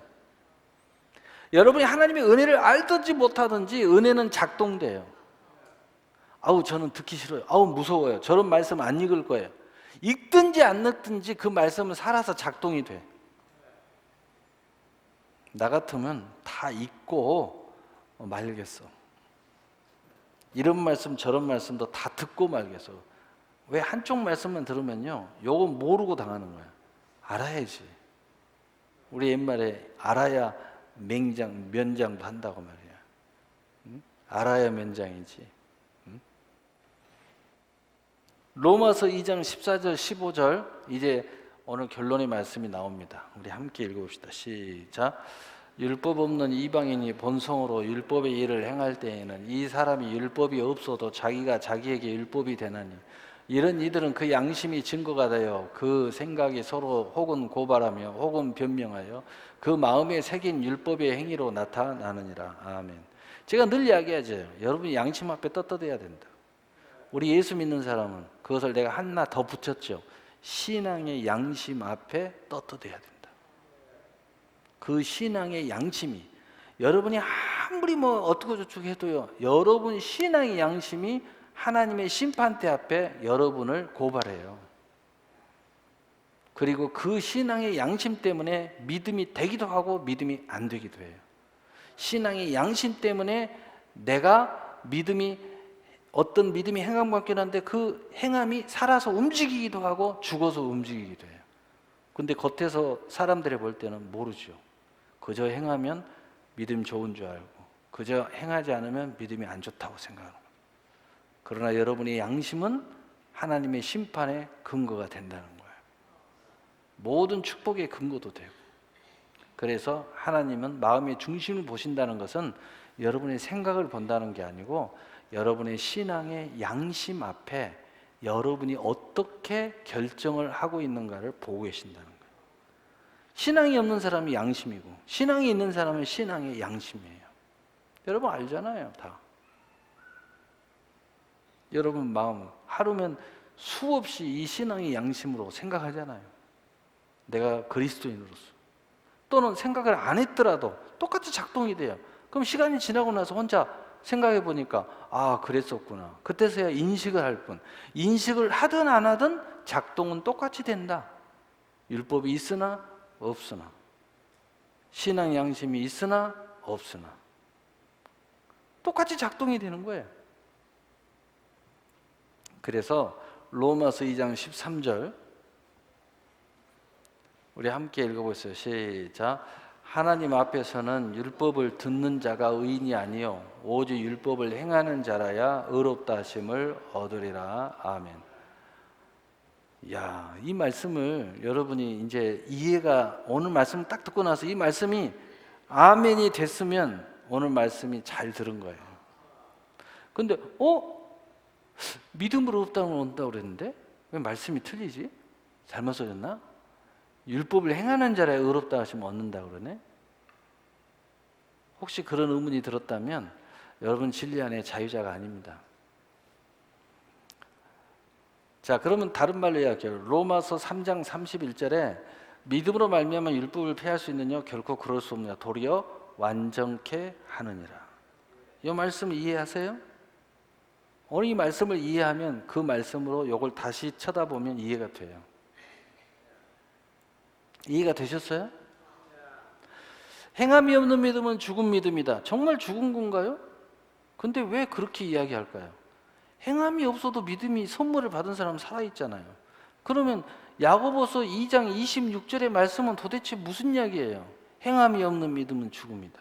여러분이 하나님의 은혜를 알든지 못하든지 은혜는 작동돼요. 아우 저는 듣기 싫어요. 아우 무서워요. 저런 말씀 안 읽을 거예요. 읽든지 안 읽든지 그 말씀은 살아서 작동이 돼. 나 같으면 다 읽고 말겠어. 이런 말씀 저런 말씀도 다 듣고 말겠어. 왜 한쪽 말씀만 들으면요 요건 모르고 당하는 거야. 알아야지. 우리 옛말에 알아야 면장도 한다고 말이야. 응? 알아야 면장이지. 응? 로마서 2장 14절 15절 이제 오늘 결론의 말씀이 나옵니다. 우리 함께 읽어봅시다. 시작. 율법 없는 이방인이 본성으로 율법의 일을 행할 때에는 이 사람이 율법이 없어도 자기가 자기에게 율법이 되나니 이런 이들은 그 양심이 증거가 되어 그 생각이 서로 혹은 고발하며 혹은 변명하여 그 마음에 새긴 율법의 행위로 나타나느니라. 아멘. 제가 늘 이야기하죠. 여러분이 양심 앞에 떳떳해야 된다. 우리 예수 믿는 사람은 그것을 내가 하나 더 붙였죠. 신앙의 양심 앞에 떳떳해야 된다. 그 신앙의 양심이 여러분이 아무리 어떻고 저쩌고 해도요 여러분 신앙의 양심이 하나님의 심판대 앞에 여러분을 고발해요. 그리고 그 신앙의 양심 때문에 믿음이 되기도 하고 믿음이 안 되기도 해요. 신앙의 양심 때문에 내가 어떤 믿음이 행함 같긴 한데 그 행함이 살아서 움직이기도 하고 죽어서 움직이기도 해요. 근데 겉에서 사람들이 볼 때는 모르죠. 그저 행하면 믿음 좋은 줄 알고 그저 행하지 않으면 믿음이 안 좋다고 생각하는 거예요. 그러나 여러분의 양심은 하나님의 심판의 근거가 된다는 거예요. 모든 축복의 근거도 되고. 그래서 하나님은 마음의 중심을 보신다는 것은 여러분의 생각을 본다는 게 아니고 여러분의 신앙의 양심 앞에 여러분이 어떻게 결정을 하고 있는가를 보고 계신다는 거예요. 신앙이 없는 사람이 양심이고 신앙이 있는 사람은 신앙의 양심이에요. 여러분 알잖아요, 다. 여러분 마음 하루면 수없이 이 신앙의 양심으로 생각하잖아요. 내가 그리스도인으로서. 또는 생각을 안 했더라도 똑같이 작동이 돼요. 그럼 시간이 지나고 나서 혼자 생각해 보니까 아 그랬었구나. 그때서야 인식을 할 뿐. 인식을 하든 안 하든 작동은 똑같이 된다. 율법이 있으나 없으나 신앙 양심이 있으나 없으나 똑같이 작동이 되는 거예요. 그래서 로마서 2장 13절 우리 함께 읽어보세요. 시작. 하나님 앞에서는 율법을 듣는 자가 의인이 아니요 오직 율법을 행하는 자라야 의롭다 하심을 얻으리라. 아멘. 야, 이 말씀을 여러분이 이제 이해가, 오늘 말씀 딱 듣고 나서 이 말씀이 아멘이 됐으면 오늘 말씀이 잘 들은 거예요. 근데 믿음으로 의롭다는 온다고 그랬는데 왜 말씀이 틀리지? 잘못 써졌나? 율법을 행하는 자라야 의롭다 하시면 얻는다 그러네. 혹시 그런 의문이 들었다면 여러분 진리 안에 자유자가 아닙니다. 자, 그러면 다른 말로 이야기해요. 로마서 3장 31절에 믿음으로 말미암아 율법을 폐할 수 있느냐? 결코 그럴 수 없느냐? 도리어 완전케 하느니라. 이 말씀 이해하세요? 오늘 이 말씀을 이해하면 그 말씀으로 이걸 다시 쳐다보면 이해가 돼요. 이해가 되셨어요? 행함이 없는 믿음은 죽은 믿음이다. 정말 죽은 건가요? 근데 왜 그렇게 이야기할까요? 행함이 없어도 믿음이 선물을 받은 사람은 살아있잖아요. 그러면 야고보서 2장 26절의 말씀은 도대체 무슨 이야기예요? 행함이 없는 믿음은 죽음이다.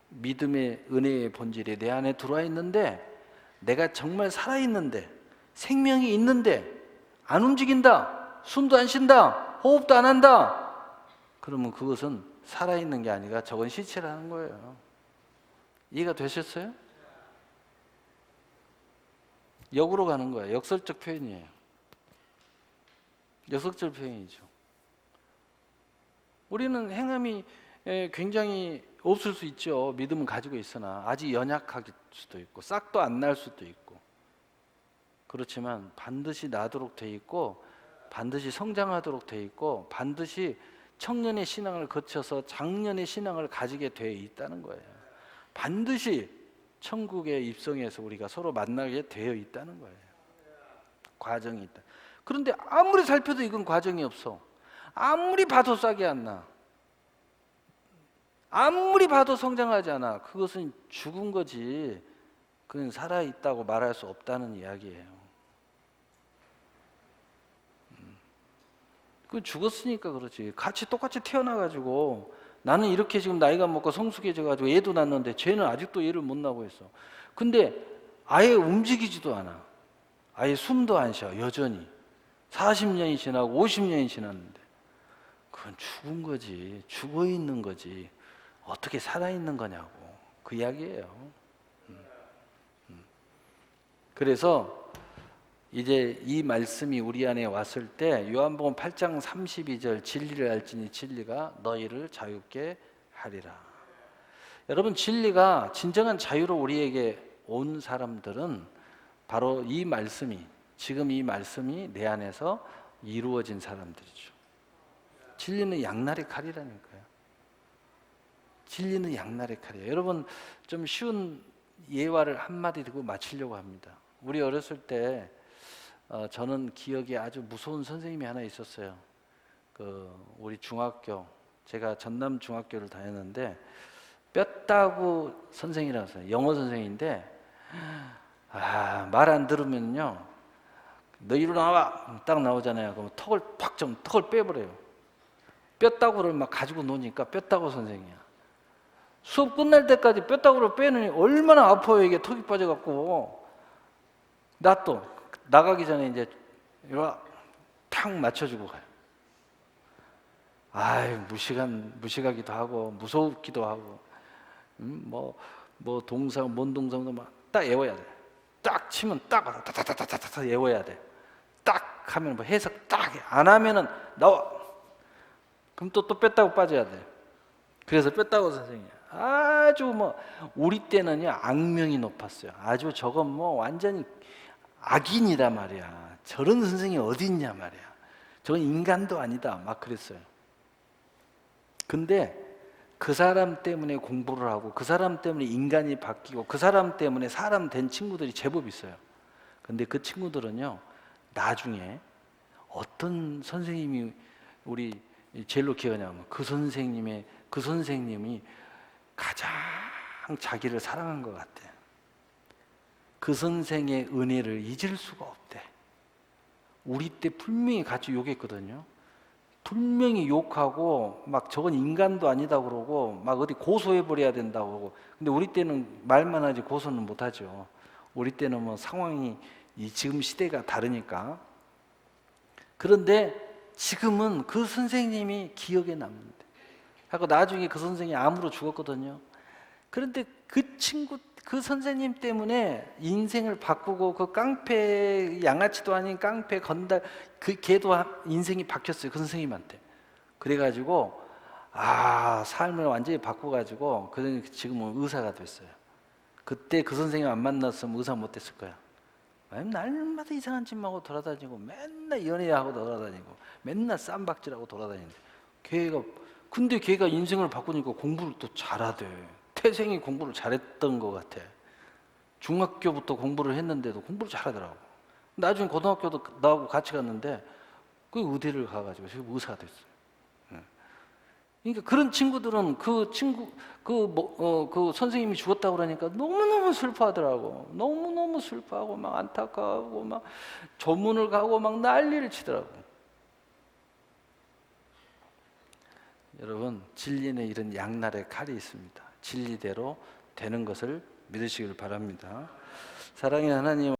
믿음의 은혜의 본질이 내 안에 들어와 있는데, 내가 정말 살아있는데, 생명이 있는데 안 움직인다, 숨도 안 쉰다, 호흡도 안 한다, 그러면 그것은 살아있는 게 아니라 저건 시체라는 거예요. 이해가 되셨어요? 역으로 가는 거예요. 역설적 표현이에요. 역설적 표현이죠. 우리는 행함이 굉장히 없을 수 있죠. 믿음은 가지고 있으나 아직 연약할 수도 있고 싹도 안 날 수도 있고, 그렇지만 반드시 나도록 돼 있고 반드시 성장하도록 돼 있고 반드시 청년의 신앙을 거쳐서 장년의 신앙을 가지게 돼 있다는 거예요. 반드시 천국에 입성해서 우리가 서로 만나게 되어 있다는 거예요. 과정이 있다. 그런데 아무리 살펴도 이건 과정이 없어. 아무리 봐도 싹이 안 나. 아무리 봐도 성장하지 않아. 그것은 죽은 거지, 그건 살아있다고 말할 수 없다는 이야기예요. 그 죽었으니까 그렇지. 똑같이 태어나가지고 나는 이렇게 지금 나이가 먹고 성숙해져가지고 애도 낳는데 쟤는 아직도 애를 못 낳고 있어. 근데 아예 움직이지도 않아. 아예 숨도 안 쉬어. 여전히 40년이 지나고 50년이 지났는데 그건 죽은 거지. 죽어 있는 거지. 어떻게 살아있는 거냐고, 그 이야기예요. 그래서 이제 이 말씀이 우리 안에 왔을 때 요한복음 8장 32절 진리를 알지니 진리가 너희를 자유케 하리라. 여러분, 진리가 진정한 자유로 우리에게 온 사람들은 바로 이 말씀이, 지금 이 말씀이 내 안에서 이루어진 사람들이죠. 진리는 양날의 칼이라니까요. 진리는 양날의 칼이에요. 여러분, 좀 쉬운 예화를 한마디 듣고 마치려고 합니다. 우리 어렸을 때 저는 기억에 아주 무서운 선생님이 하나 있었어요. 우리 중학교, 제가 전남 중학교를 다녔는데 뼈따구 선생이라서 영어 선생인데 말 안 들으면요, 너 이리 나와 딱 나오잖아요. 그럼 턱을 빼버려요. 뼈따구를 막 가지고 노니까 뼈따구 선생이야. 수업 끝날 때까지 뼈따구를 빼느니 얼마나 아파요. 이게 턱이 빠져갖고. 나 또 나가기 전에 이제 탁 맞춰주고 가요. 무식하기도 하고 무섭기도 하고, 뭔 동사도 막 딱 외워야 돼. 딱 치면 딱 와서 타타타타타타 외워야 돼. 딱 하면 뭐 해석 딱 안 하면은 나와. 그럼 또 뺐다고 빠져야 돼. 그래서 뺐다고 선생이야. 아주 우리 때는요 악명이 높았어요. 아주 저건 완전히 악인이다 말이야. 저런 선생이 어디 있냐 말이야. 저건 인간도 아니다 막 그랬어요. 근데 그 사람 때문에 공부를 하고 그 사람 때문에 인간이 바뀌고 그 사람 때문에 사람 된 친구들이 제법 있어요. 근데 그 친구들은요 나중에 어떤 선생님이 우리 제일로 기억하냐면 그 선생님이 가장 자기를 사랑한 것 같아. 그 선생의 은혜를 잊을 수가 없대. 우리 때 분명히 같이 욕했거든요. 분명히 욕하고 막 저건 인간도 아니다 그러고 막 어디 고소해 버려야 된다고 그러고. 근데 우리 때는 말만 하지 고소는 못 하죠. 우리 때는 뭐 상황이 이 지금 시대가 다르니까. 그런데 지금은 그 선생님이 기억에 남는데. 하고 나중에 그 선생님이 암으로 죽었거든요. 그런데 그 친구, 그 선생님 때문에 인생을 바꾸고 그 깡패, 양아치도 아닌 깡패 건달, 그 걔도 인생이 바뀌었어요. 그 선생님한테. 그래가지고, 삶을 완전히 바꿔가지고, 그 지금은 의사가 됐어요. 그때 그 선생님 안 만났으면 의사 못 됐을 거야. 날마다 이상한 짓하고 돌아다니고, 맨날 연애하고 돌아다니고, 맨날 쌈박질하고 돌아다니는데, 근데 걔가 인생을 바꾸니까 공부를 또 잘하대. 태생이 공부를 잘했던 것 같아. 중학교부터 공부를 했는데도 공부를 잘하더라고. 나중에 고등학교도 나하고 같이 갔는데 그 의대를 가가지고 지금 의사가 됐어요. 그러니까 그런 친구들은 그 선생님이 죽었다고 그러니까 너무너무 슬퍼하더라고. 너무너무 슬퍼하고 막 안타까워하고 막 조문을 가고 막 난리를 치더라고. 여러분, 진리는 이런 양날의 칼이 있습니다. 진리대로 되는 것을 믿으시길 바랍니다. 사랑의 하나님,